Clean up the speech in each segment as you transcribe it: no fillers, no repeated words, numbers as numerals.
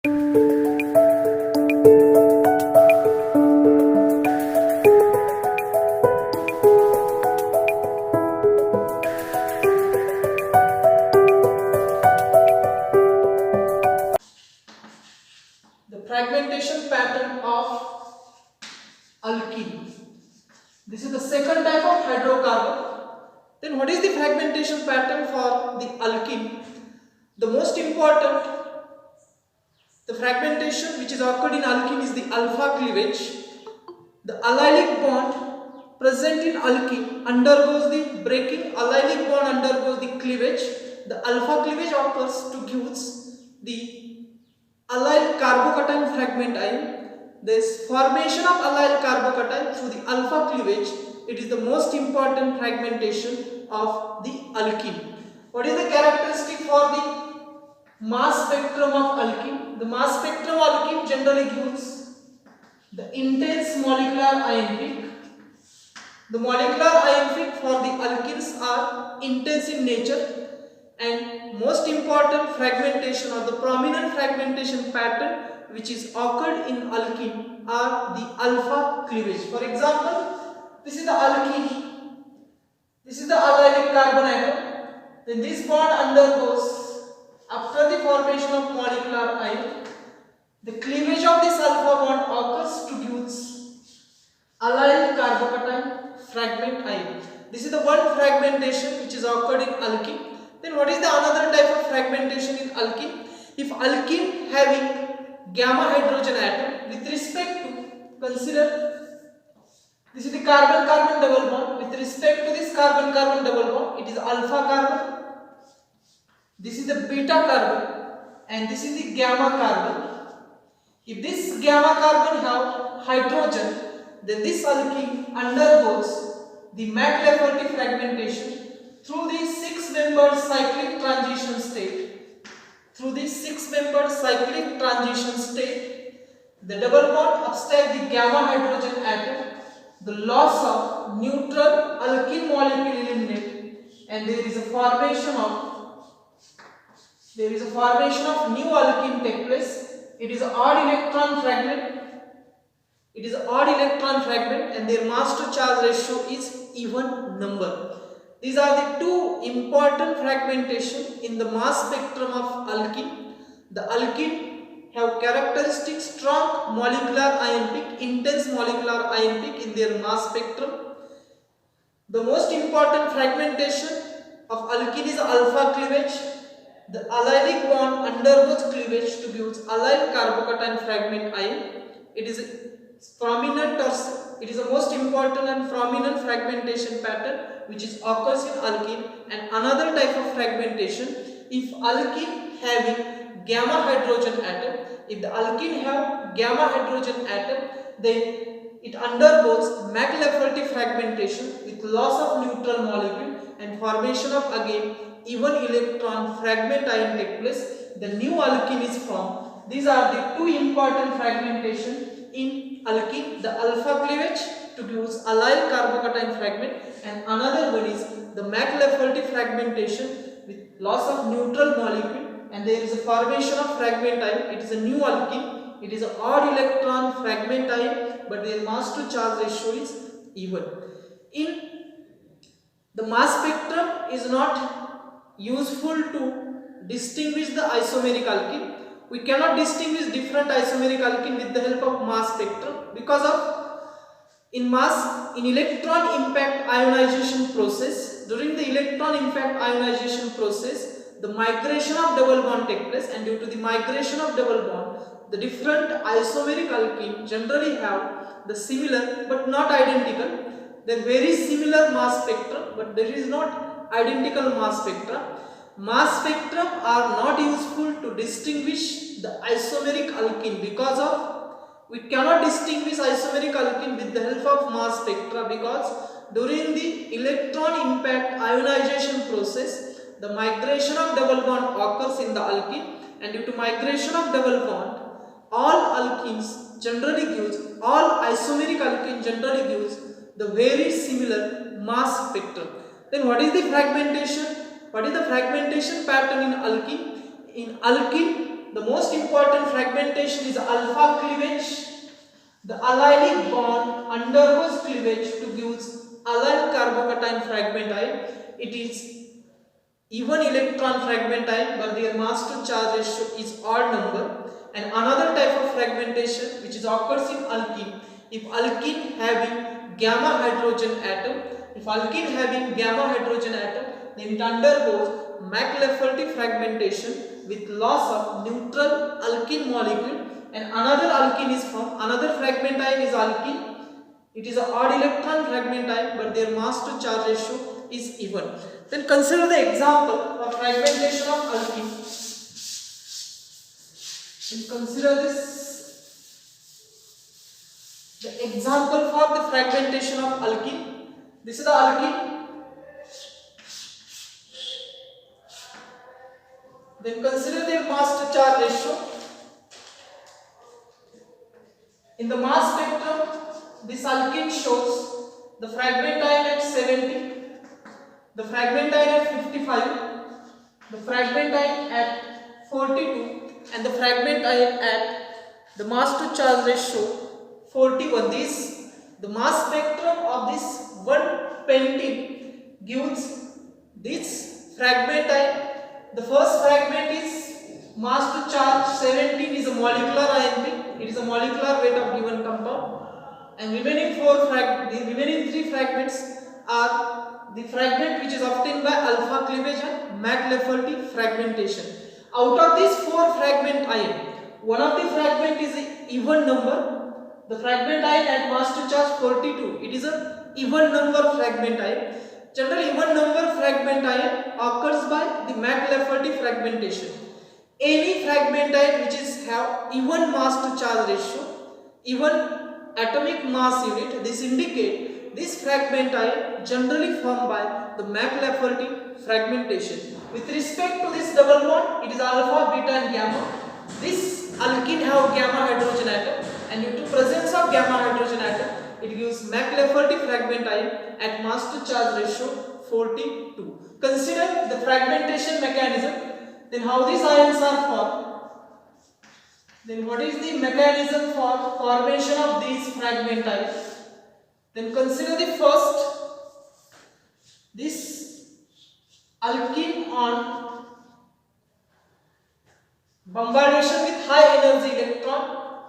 The fragmentation pattern of alkene. This is the second type of hydrocarbon. Then what is the fragmentation pattern for the alkene? The most important, the fragmentation which is occurred in alkene is the alpha cleavage. The allylic bond present in alkene undergoes the breaking. Allylic bond undergoes the cleavage. The alpha cleavage occurs to gives the allyl carbocation fragment ion. This formation of allyl carbocation through the alpha cleavage, it is the most important fragmentation of the alkene. What is the characteristic for the mass spectrum of alkene? The mass spectrum of alkene generally gives the intense molecular ion peak. The molecular ion peak for the alkenes are intense in nature, and most important fragmentation or the prominent fragmentation pattern which is occurred in alkene are the alpha cleavage. For example, this is the alkene, this is the allylic carbon atom. Then this bond undergoes, after the formation of molecular ion, the cleavage of this alpha bond occurs to gives allyl carbocation fragment ion. This is the one fragmentation which is occurred in alkene. Then what is the another type of fragmentation in alkene? If alkene having gamma hydrogen atom, with respect to, consider this is the carbon-carbon double bond. With respect to this carbon-carbon double bond, it is alpha carbon. This is the beta carbon, and this is the gamma carbon. If this gamma carbon have hydrogen, then this alkene undergoes the McLafferty fragmentation through the 6-membered cyclic transition state. Through the 6-membered cyclic transition state, the double bond abstract the gamma hydrogen atom, the loss of neutral alkene molecule eliminate, and there is a formation of new alkene take place. It is an odd electron fragment. It is an odd electron fragment, and their mass to charge ratio is even number. These are the two important fragmentation in the mass spectrum of alkene. The alkene have characteristic strong molecular ion peak, intense molecular ion peak in their mass spectrum. The most important fragmentation of alkene is alpha cleavage. The allylic bond undergoes cleavage to give allyl carbocation fragment ion. It is prominent, or it is the most important and prominent fragmentation pattern which is occurs in alkene. And another type of fragmentation, if alkene having gamma hydrogen atom, if the alkene have gamma hydrogen atom, then it undergoes McLafferty fragmentation with loss of neutral molecule and formation of again even electron fragment ion take place. The new alkene is formed. These are the two important fragmentation in alkene: the alpha cleavage to give allyl carbocation fragment, and another one is the McLafferty fragmentation with loss of neutral molecule, and there is a formation of fragment ion. It is a new alkene. It is an odd electron fragment ion, but their mass to charge ratio is even. In the mass spectrum is not useful to distinguish the isomeric alkene. We cannot distinguish different isomeric alkene with the help of mass spectrum because of in electron impact ionization process. During the electron impact ionization process, the migration of double bond take place, and due to the migration of double bond, the different isomeric alkene generally have the similar but not identical. They are very similar mass spectrum, but there is not identical mass spectra. Mass spectrum are not useful to distinguish the isomeric alkene because of we cannot distinguish isomeric alkene with the help of mass spectra, because during the electron impact ionization process, the migration of double bond occurs in the alkene, and due to migration of double bond, all alkenes generally gives, all isomeric alkene generally gives the very similar mass spectrum. Then what is the fragmentation? What is the fragmentation pattern in alkene? In alkene, the most important fragmentation is alpha cleavage. The allylic bond undergoes cleavage to give allyl carbocation fragment ion. It is even electron fragment ion, but their mass to charge ratio is odd number. And another type of fragmentation which is occurs in alkene, if alkene having gamma hydrogen atom, then it undergoes McLafferty fragmentation with loss of neutral alkene molecule, and another alkene is formed. Another fragment ion is alkene. It is an odd electron fragment ion, but their mass to charge ratio is even. Then consider the example of fragmentation of alkene. Then consider this, the example for the fragmentation of alkene. This is the alkene. Then consider their mass to charge ratio. In the mass spectrum, this alkene shows the fragment ion at 70, the fragment ion at 55, the fragment ion at 42, and the fragment ion at the mass to charge ratio 41. The mass spectrum of this one pentene gives this fragment ion. The first fragment is mass to charge 17 is a molecular ion. It is a molecular weight of given compound, and remaining three fragments are the fragment which is obtained by alpha cleavage and McLafferty fragmentation. Out of these four fragment ion, one of the fragment is an even number. The fragment ion at mass to charge 42. It is a even number fragment ion. Generally, even number fragment ion occurs by the McLafferty fragmentation. Any fragment ion which is have even mass to charge ratio, even atomic mass unit, this indicate this fragment ion generally formed by the McLafferty fragmentation. With respect to this double bond, it is alpha, beta and gamma. This alkene have gamma hydrogen atom, and due to presence of gamma hydrogen atom, it gives McLafferty fragment ion at mass to charge ratio 42. Consider the fragmentation mechanism. Then how these ions are formed? Then what is the mechanism for formation of these fragment ions? Then consider the first, this alkene on bombardation with high energy electron,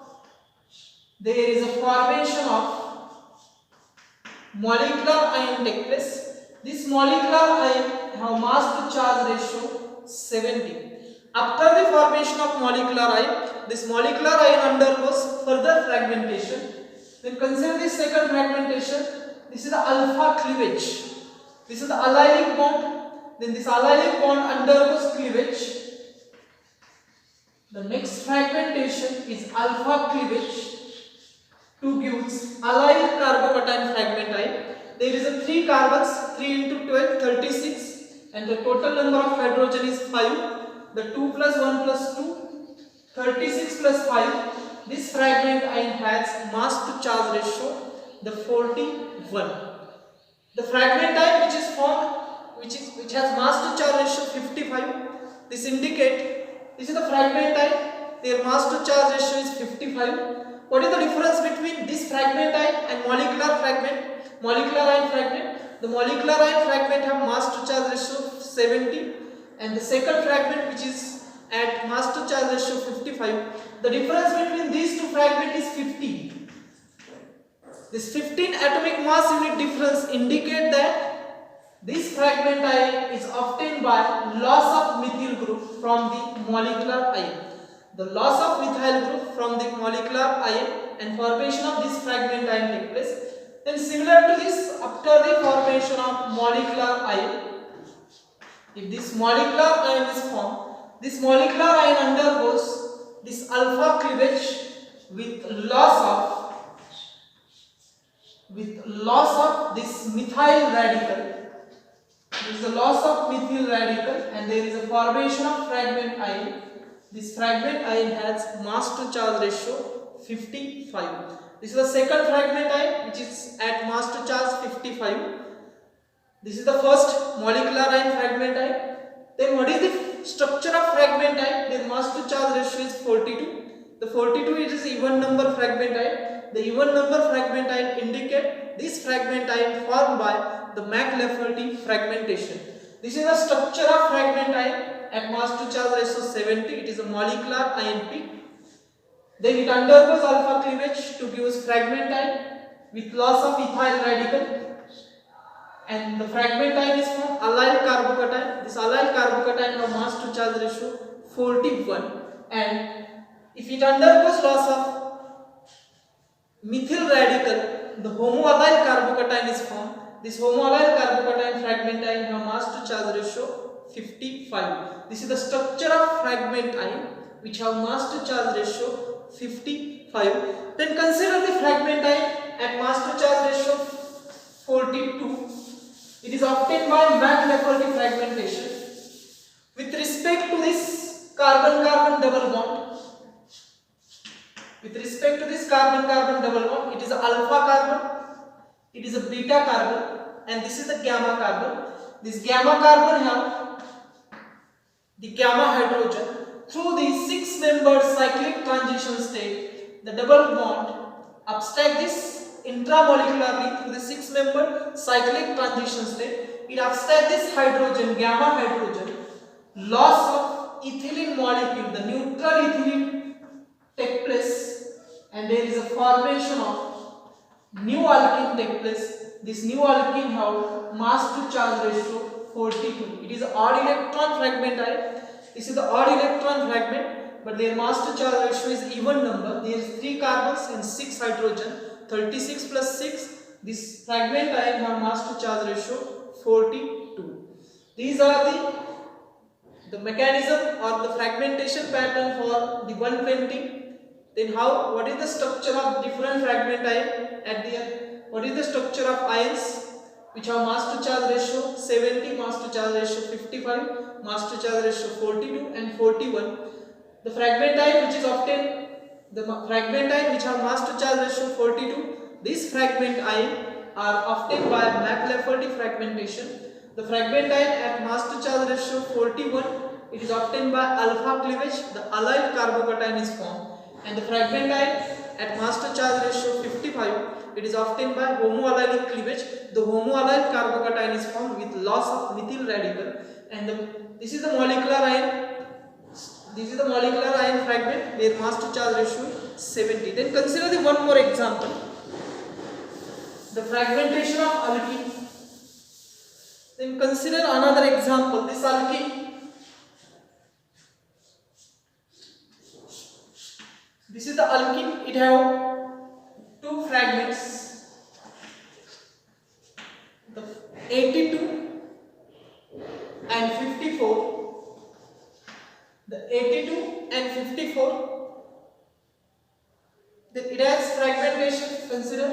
there is a formation of molecular ion take place. This molecular ion have mass to charge ratio 70. After the formation of molecular ion, this molecular ion undergoes further fragmentation. Then consider the second fragmentation. This is the alpha cleavage. This is the allylic bond. Then this allylic bond undergoes cleavage. The next fragmentation is alpha cleavage to gives allyl carbocation fragment ion. There is a 3 carbons, 3 into 12, 36. And the total number of hydrogen is 5. The 2 plus 1 plus 2, 36 plus 5. This fragment ion has mass to charge ratio, the 41. The fragment ion which is formed, which has mass to charge ratio 55. This indicate this is the fragment ion. Their mass to charge ratio is 55. What is the difference between this fragment ion and molecular ion fragment? The molecular ion fragment have mass to charge ratio 70, and the second fragment which is at mass to charge ratio 55. The difference between these two fragments is 15. This 15 atomic mass unit difference indicate that this fragment ion is obtained by loss of methyl group from the molecular ion. The loss of methyl group from the molecular ion and formation of this fragment ion take place. Then similar to this, after the formation of molecular ion, if this molecular ion is formed, this molecular ion undergoes this alpha cleavage with loss of this methyl radical. There is a loss of methyl radical, and there is a formation of fragment ion. This fragment ion has mass to charge ratio 55. This is the second fragment ion which is at mass to charge 55. This is the first molecular ion fragment ion. Then what is the structure of fragment ion, their mass to charge ratio is 42. The 42 is even number fragment ion. The even number fragment ion indicate this fragment ion formed by the Mac-Lafferty fragmentation. This is the structure of fragment ion at mass to charge ratio 70. It is a molecular ion peak. Then it undergoes alpha cleavage to give fragment ion with loss of ethyl radical. And the fragment ion is from allyl carbocation. This allyl carbocation have mass to charge ratio 41, and if it undergoes loss of methyl radical, the homoallyl carbocation is formed. This homoallyl carbocation fragment ion have mass to charge ratio 55. This is the structure of fragment ion which have mass to charge ratio 55. Then consider the fragment ion at mass to charge ratio 42. It is obtained by Mac-Lafferty fragmentation. With respect to this carbon-carbon double bond, it is alpha carbon, it is a beta carbon, and this is the gamma carbon. This gamma carbon have the gamma hydrogen. Through the 6-membered cyclic transition state, the double bond abstract this intramolecularly through the 6-membered cyclic transition state. It abstracts this hydrogen, gamma hydrogen. Loss of ethylene molecule, the neutral ethylene take place, and there is a formation of new alkene take place. This new alkene have mass to charge ratio 42. It is an odd electron fragment ion. This is the odd electron fragment, but their mass to charge ratio is even number. There is 3 carbons and 6 hydrogen. 36 plus 6. This fragment ion have mass to charge ratio 42. These are the mechanism or the fragmentation pattern for the 120. Then what is the structure of different fragment ion at the end? What is the structure of ions which have mass to charge ratio 70, mass to charge ratio 55, mass to charge ratio 42 and 41. The fragment ion which is obtained, the fragment ion which have mass to charge ratio 42, these fragment ion are obtained by Mac-Lafferty fragmentation. The fragment ion at mass to charge ratio 41, it is obtained by alpha cleavage, the allyl carbocation is formed. And the fragment ion at mass to charge ratio 55, it is obtained by homoallylic cleavage. The homoallyl carbocation is formed with loss of methyl radical. And this is the molecular ion. This is the molecular ion fragment where mass to charge ratio 70. Then consider the one more example. The fragmentation of alkene. Then consider another example. This alkene. This is the alkene. It have 2 fragments. The 82 and 54. The 82 and 54. Then it has fragmentation. Consider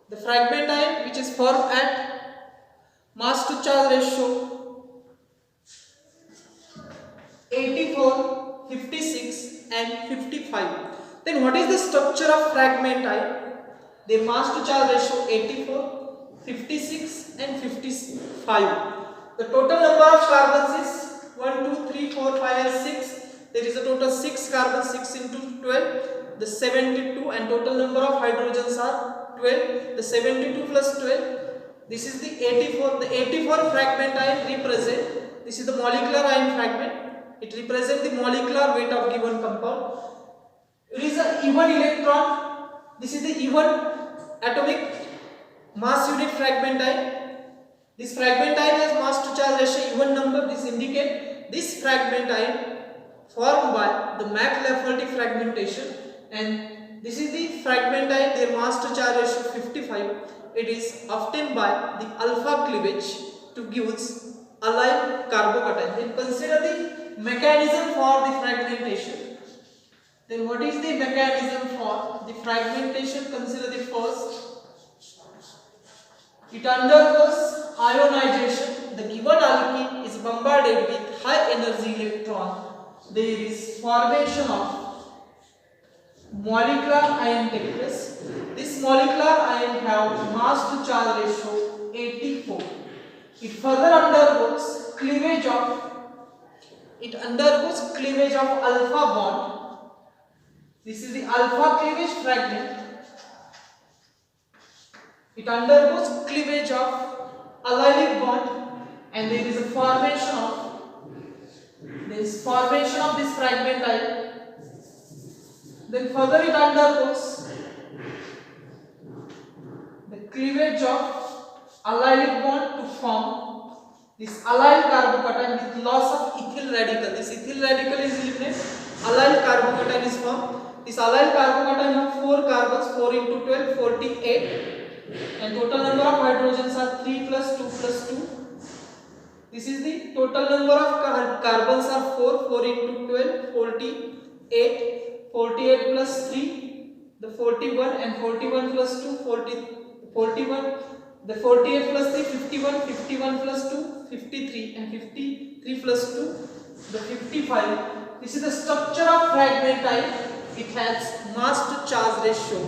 the fragment ion which is formed at mass to charge ratio 84, 56 and 55. Then what is the structure of fragment ion? Their mass to charge ratio 84, 56 and 55. The total number of carbons is 1, 2, 3, 4, 5 and 6. There is a total 6 carbons, 6 into 12, the 72, and total number of hydrogens are 12, the 72 plus 12. This is the 84. The 84 fragment ion represent, this is the molecular ion fragment. It represents the molecular weight of given compound. It is an even electron. This is the even atomic mass unit fragment ion. This fragment ion has mass to charge ratio even number. This indicates this fragment ion formed by the Mac-Lafferty fragmentation, and this is the fragment ion, their mass to charge ratio 55. It is obtained by the alpha cleavage to give allyl carbocation. Then consider the mechanism for the fragmentation. Then what is the mechanism for the fragmentation? Consider the first. It undergoes ionization. The given alkene is bombarded with high energy electron. There is formation of molecular ion take place. This molecular ion have mass to charge ratio 84. It further undergoes cleavage of it undergoes cleavage of alpha bond. This is the alpha cleavage fragment. It undergoes cleavage of allylic bond, and there is a formation of this fragment type. Then further it undergoes the cleavage of allylic bond to form this allyl carbocation with loss of ethyl radical. This ethyl radical is eliminated, allyl carbocation is formed. This allyl carbocation have 4 carbons, 4 into 12, 48, and total number of hydrogens are 3 plus 2 plus 2. This is the total number of carbons are 4, 4 into 12, 48, 48 plus 3, the 41, and 41 plus 2, 41, the 48 plus 3, 51, 51 plus 2, 53, and 53 plus 2, the 55. This is the structure of fragment type. It has mass to charge ratio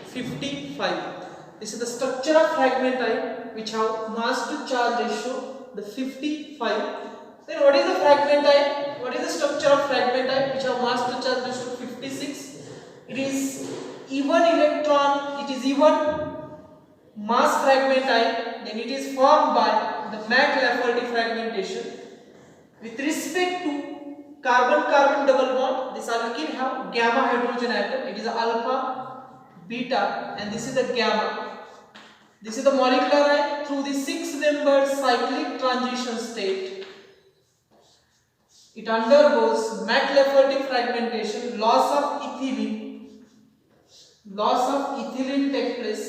55. This is the structure of fragment type which have mass to charge ratio the 55. Then what is the fragment type? What is the structure of fragment type which have mass to charge ratio 56? It is even electron. It is even mass fragment type. Then it is formed by the Mac-Lafferty fragmentation. With respect to carbon-carbon double bond, this alkene have gamma hydrogen atom. It is alpha, beta, and this is the gamma. This is the molecular line through the 6-membered cyclic transition state. It undergoes Mac-Lafferty fragmentation, loss of ethylene take place,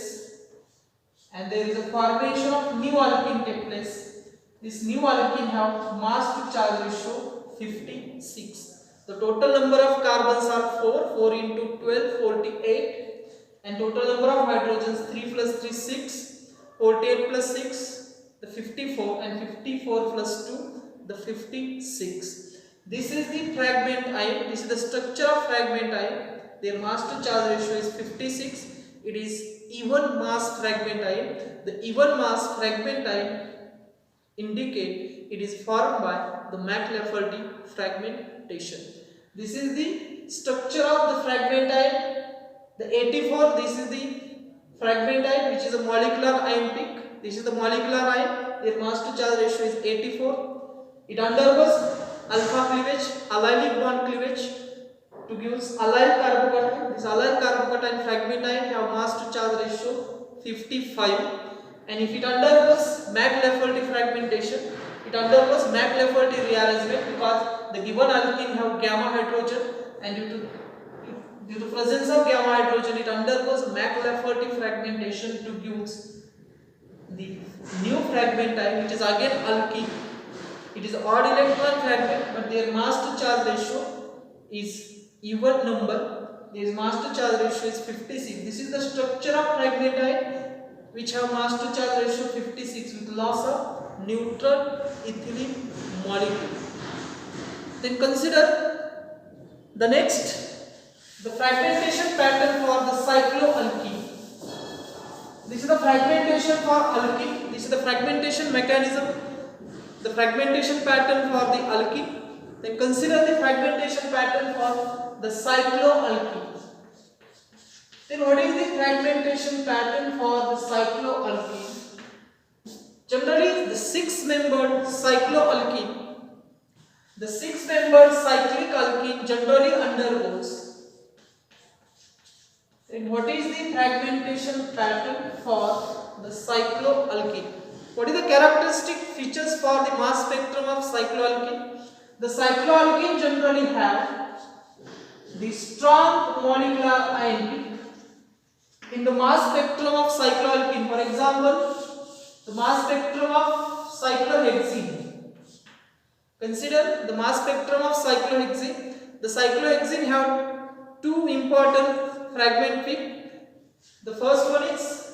and there is a formation of new alkene take place. This new alkene have mass to charge ratio 56. The total number of carbons are 4, 4 into 12, 48. And total number of hydrogens 3 plus 3 6, 48 plus 6, the 54, and 54 plus 2, the 56. This is the fragment ion. This is the structure of fragment ion. Their mass to charge ratio is 56. It is even mass fragment ion. The even mass fragment ion indicate it is formed by the Mac-Lafferty fragmentation. This is the structure of the fragment ion. The 84, this is the fragment ion which is a molecular ion peak. This is the molecular ion. Their mass to charge ratio is 84. It undergoes alpha cleavage, allylic bond cleavage to give allyl carbocation. This allyl carbocation fragment ion have mass to charge ratio 55. And if it undergoes Mac-Lafferty fragmentation, it undergoes Mac-Lafferty rearrangement because the given alkene have gamma hydrogen, and due to presence of gamma hydrogen, it undergoes Mac-Lafferty fragmentation to give the new fragment type, which is again alkene. It is odd electron fragment, but their mass to charge ratio is even number. Their mass to charge ratio is 56. This is the structure of fragment type which have mass to charge ratio 56 with loss of neutral ethylene molecule. Then consider the next. The fragmentation pattern for the cycloalkene. This is the fragmentation for alkene. This is the fragmentation mechanism. The fragmentation pattern for the alkene. Then consider the fragmentation pattern for the cycloalkene. Then what is the fragmentation pattern for the cycloalkene? Generally, the 6-membered cycloalkene. The 6-membered cyclic alkene generally undergoes. And what is the fragmentation pattern for the cycloalkene? What is the characteristic features for the mass spectrum of cycloalkene? The cycloalkene generally have the strong molecular ion peak. In the mass spectrum of cycloalkene, for example, the mass spectrum of cyclohexene. Consider the mass spectrum of cyclohexene. The cyclohexene have two important fragment peak. The first one is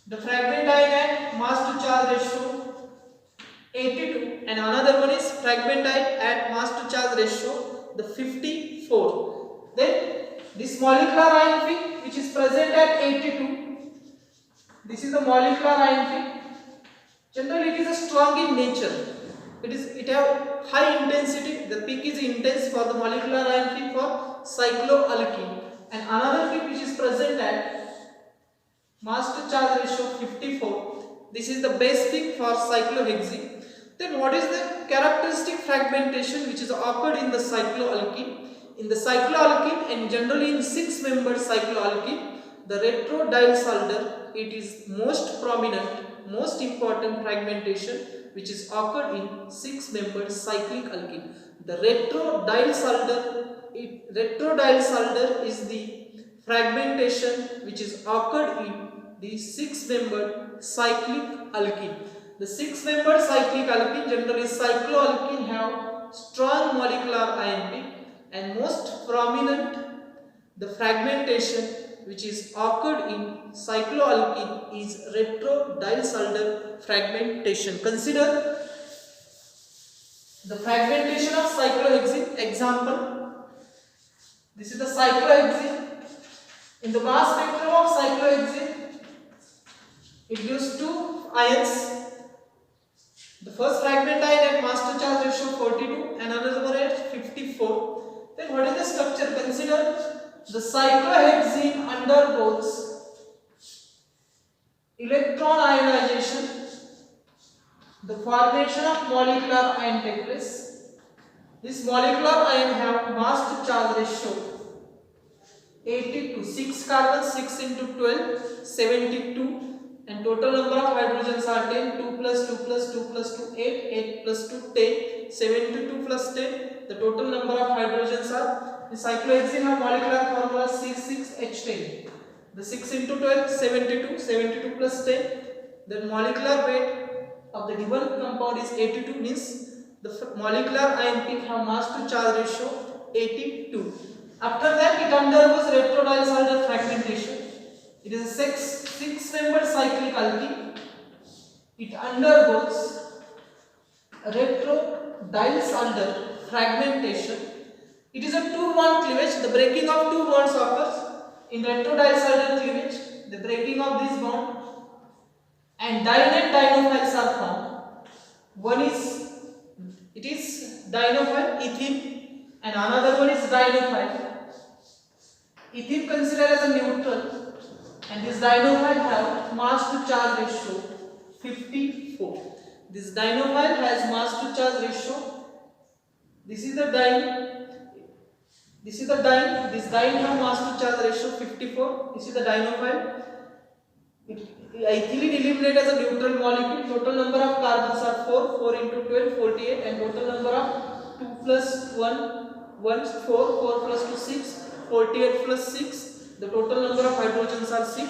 the fragment ion at mass to charge ratio 82, and another one is fragment ion at mass to charge ratio the 54. Then this molecular ion peak which is present at 82. This is the molecular ion peak. Generally it is a strong in nature. it have high intensity. The peak is intense for the molecular ion peak for cycloalkene, and another peak which is present at mass to charge ratio 54. This is the base peak for cyclohexene. Then what is the characteristic fragmentation which is occurred in the cycloalkene? In the cycloalkene and generally in 6-membered cycloalkene, the retrodilsalder, it is most prominent, most important fragmentation which is occurred in 6-membered cyclic alkene. The retrodilsalder is the fragmentation which is occurred in the 6-membered cyclic alkene. The 6-membered cyclic alkene, generally cycloalkene, have strong molecular ion peak, and most prominent the fragmentation which is occurred in cycloalkene is retrodilsalder fragmentation. Consider the fragmentation of cyclohexene. Example, this is the cyclohexene. In the mass spectrum of cyclohexene, it gives 2 ions. The first fragment ion at mass to charge ratio 42 and another one at 54. Then what is the structure? Consider the cyclohexene undergoes electron ionization. The formation of molecular ion takes place. This molecular ion have mass to charge ratio 82. 6 carbons, 6 into 12, 72. And total number of hydrogens are 10. 2 plus 2 plus 2 plus 2, 8. 8 plus 2, 10. 72 plus 10. The total number of hydrogens are, the cyclohexene have molecular formula C6H10. The 6 into 12, 72. 72 plus 10. The molecular weight of the given compound is 82, means the molecular ion peak have mass to charge ratio 82. After that, it undergoes retrodilsalder fragmentation. It is a 6-membered cyclic alkene. It undergoes retrodilsalder fragmentation. It is a 2-bond cleavage. The breaking of 2 bonds occurs in retrodilsalder cleavage. The breaking of this bond and diene and dinophiles are formed. One is dinophile ethene and another one is dinophile. Ethene considered as a neutral, and this dinophile have mass to charge ratio 54. This dinophile has mass to charge ratio. This is the dine. This is the dine. This dine have mass to charge ratio 54. This is the dinophile. Ethylene eliminated as a neutral molecule. Total number of carbons are 4. 4 into 12, 48, and total number of 2 plus 1, 1, 4. 4 plus 2, 6. 48 plus 6. The total number of hydrogens are 6.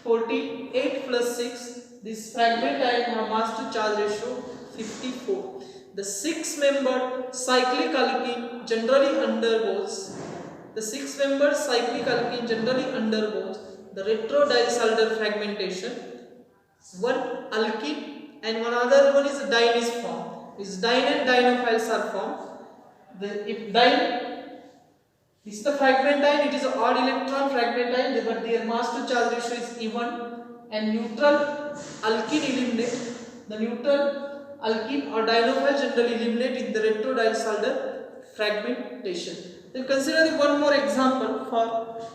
48 plus 6. This fragment ion have mass to charge ratio 54. The 6-membered cyclic alkene generally undergoes. The 6-membered cyclic alkene generally undergoes the retrodilsalder fragmentation. One alkene and one other one is diene is formed. This diene and dinophiles are formed. If diene, this is the fragment ion, it is an odd electron fragment ion, but their mass to charge ratio is even, and neutral alkene eliminate. The neutral alkene or dinophile generally eliminate in the retrodilsalder fragmentation. Then consider the one more example for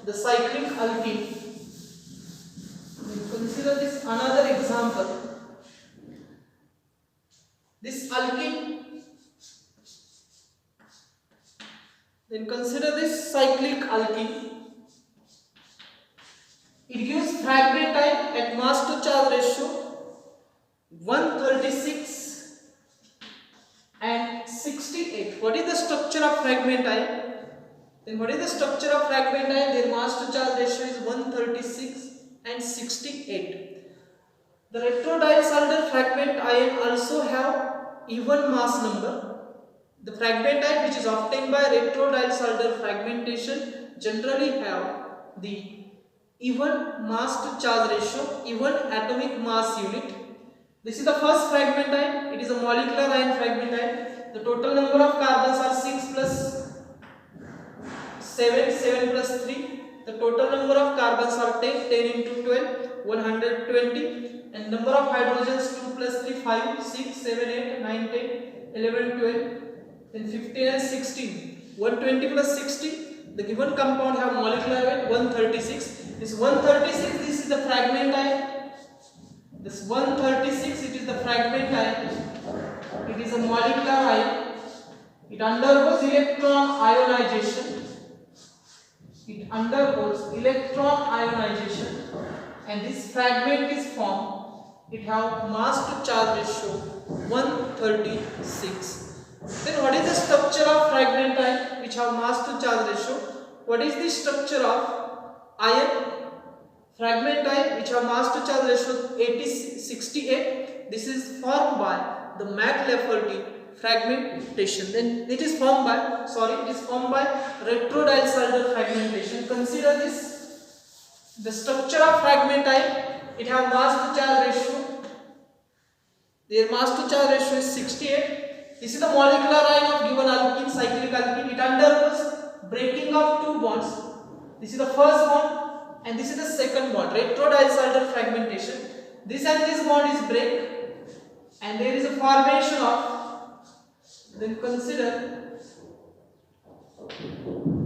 the cyclic alkene. Consider this another example. This alkene. Then consider this cyclic alkene. It gives fragment ion at mass to charge ratio 136 and 68. What is the structure of fragment ion? Then what is the structure of fragment ion? Their mass to charge ratio is 136 and 68. The retrodilsalder fragment ion also have even mass number. The fragment ion which is obtained by retrodilsalder fragmentation generally have the even mass to charge ratio, even atomic mass unit. This is the first fragment ion. It is a molecular ion fragment ion. The total number of carbons are 6 plus 7, 7 plus 3. The total number of carbons are 10, 10 into 12, 120. And number of hydrogens 2 plus 3, 5, 6, 7, 8, 9, 10. 11, 12, then 15 and 16. 120 plus 60, the given compound have molecular weight 136. This 136, this is the fragment ion. This 136, it is the fragment ion. It is a molecular ion. It undergoes electron ionization. It undergoes electron ionization, and this fragment is formed. It have mass to charge ratio 136. Then what is the structure of fragment ion which have mass to charge ratio? What is the structure of ion? Fragment ion which have mass to charge ratio 68. This is formed by the Mac-Lafferty fragmentation. Then it is formed by retro-Diels-Alder fragmentation. Consider this. The structure of fragment ion, it have mass to charge ratio. Their mass to charge ratio is 68. This is the molecular ion of given alkene, cyclic alkene. It undergoes breaking of two bonds. This is the first bond and this is the second bond. Retro-Diels-Alder fragmentation. This and this bond is break, and there is a formation of. Then consider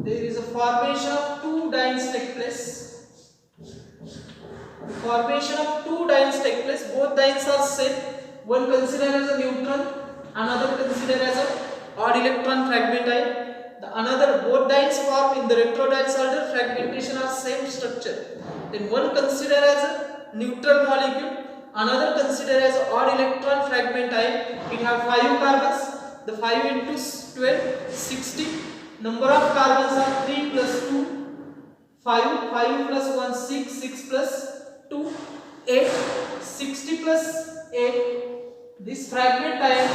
there is a formation of two dienes take place. The formation of two dienes take place. Both dienes are same. One considered as a neutron, another considered as a odd electron fragment ion. Both dienes formed in the retro-Diels-Alder fragmentation are same structure. Then one considered as a neutral molecule, another considered as odd electron fragment ion. It have 5 carbons. The 5 into 12, 60. Number of carbons are 3 plus 2, 5. 5 plus 1, 6. 6 plus 2, 8. 60 plus 8. This fragment ion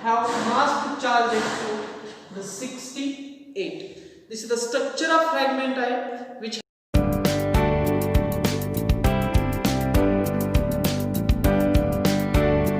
have mass to charge ratio the 68. This is the structure of fragment ion.